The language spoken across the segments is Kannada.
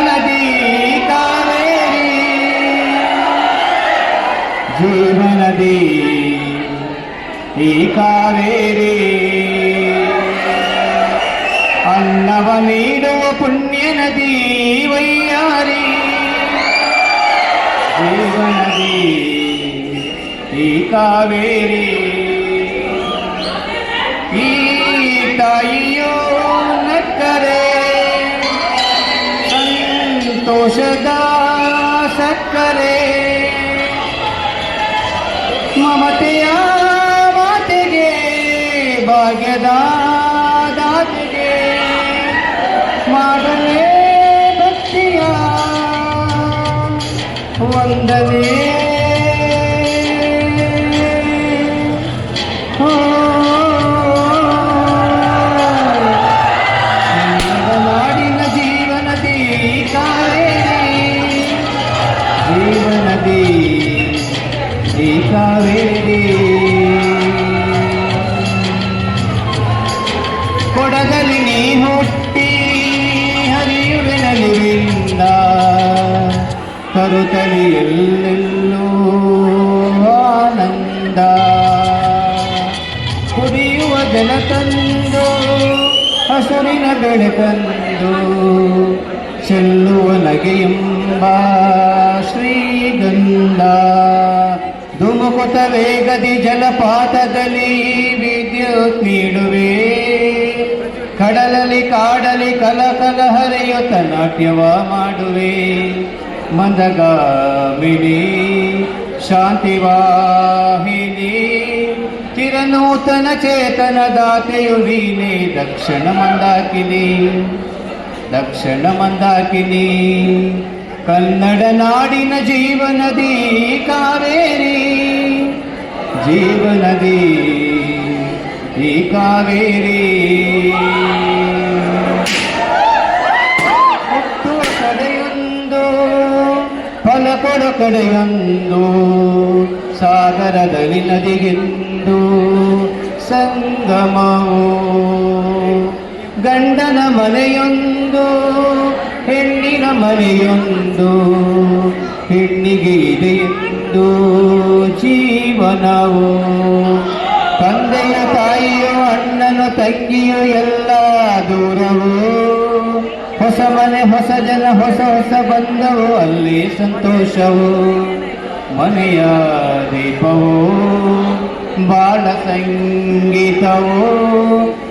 ನದಿ ಕಾವೇರಿ ಜೀವನದಿ ಈ ಕಾವೇರಿ ಅನ್ನವ ನೀಡುವ ಪುಣ್ಯ ನದಿ ವೈಯಾರಿ ಜೀವನದಿ ಈ ಕಾವೇರಿ ಈ ತಾಯಿಯೋ ನಕ್ಕರೆ ಸಂತೋಷದ ಸಕ್ಕರೆ ಮಮತೆಯ ಮಾತೆಗೆ ಭಾಗ್ಯದ ದಾತೆಗೆ ಮಾಡಲೇ ಭಕ್ತಿಯ ವಂದನೆ ನಾಡಿನ ಜೀವನದಿ ಕಾವೇರಿ ಜೀವನದಿ ಈ ಕಾವೇರಿ ಕೊಡಗಲಿ ನೀ ಹುಟ್ಟಿ ಹರಿಯುವೆನಲಿವಿಂದ ಕರುತಲಿ ಎಲ್ಲೆಲ್ಲೂ ಆನಂದ ಕುಡಿಯುವ ಜಲ ತಂದು ಹಸುರಿನ ಬೆಳಕಂದು ಚೆಲ್ಲುವ ನಗೆಯೆಂಬ ಶ್ರೀಗಂಧ ಧುಮುಕುತ ವೇಗದಿ ಜಲಪಾತದಲ್ಲಿ ವಿದ್ಯುತ್ ನೀಡುವೆ ಕಡಲಲ್ಲಿ ಕಾಡಲಿ ಕಲಕಲ ಹರಿಯುತ್ತ ನಾಟ್ಯವ ಮಾಡುವೆ ಮಂದಗಾಮಿನಿ ಶಾಂತಿವಾಹಿನಿ ಚಿರನೂತನ ಚೇತನ ದಾತೆಯು ನೀನೆ ದಕ್ಷಿಣ ಮಂದಾಕಿನಿ ಕನ್ನಡ ನಾಡಿನ ಜೀವನದಿ ಕಾವೇರಿ ಜೀವನದಿ ಈ ಕಾವೇರಿ ಹುಟ್ಟುವ ಕಡೆಯೊಂದು ಫಲ ಕೊಡೋ ಕಡೆಯೊಂದು ಸಾಗರದಲ್ಲಿ ನದಿಗೆಂದು ಸಂಗಮವು ಗಂಡನ ಮನೆಯೊಂದು ಹೆಣ್ಣಿನ ಮನೆಯೊಂದು ಹೆಣ್ಣಿಗೆ ಇದೆಯೆಂದು ಜೀವನವು ತಂದೆಯ ತಾಯಿಯೋ ಅಣ್ಣನ ತಂಗಿಯೋ ಎಲ್ಲ ದೂರವು ಹೊಸ ಮನೆ ಹೊಸ ಜನ ಹೊಸ ಹೊಸ ಬಂದವು ಅಲ್ಲಿ ಸಂತೋಷವು ಮನೆಯ ದೀಪವು ಬಾಳ ಸಂಗೀತವು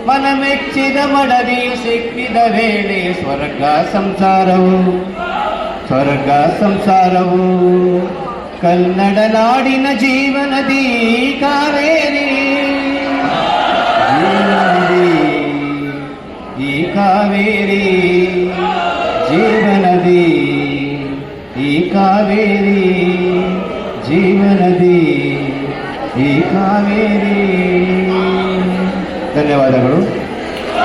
ಮನ ಮೆಚ್ಚಿದ ಮಡದಿಯು ಸಿಕ್ಕಿದ ವೇಳೆ ಸ್ವರ್ಗ ಸಂಸಾರವು ಕನ್ನಡ ನಾಡಿನ ಜೀವನದಿ ಕಾವೇರಿ ಜೀವನದಿ ಈ ಕಾವೇರಿ ಜೀವನದಿ ಈ ಕಾವೇರಿ ಜೀವನದಿ ಈ ಕಾವೇರಿ. ಧನ್ಯವಾದಗಳು.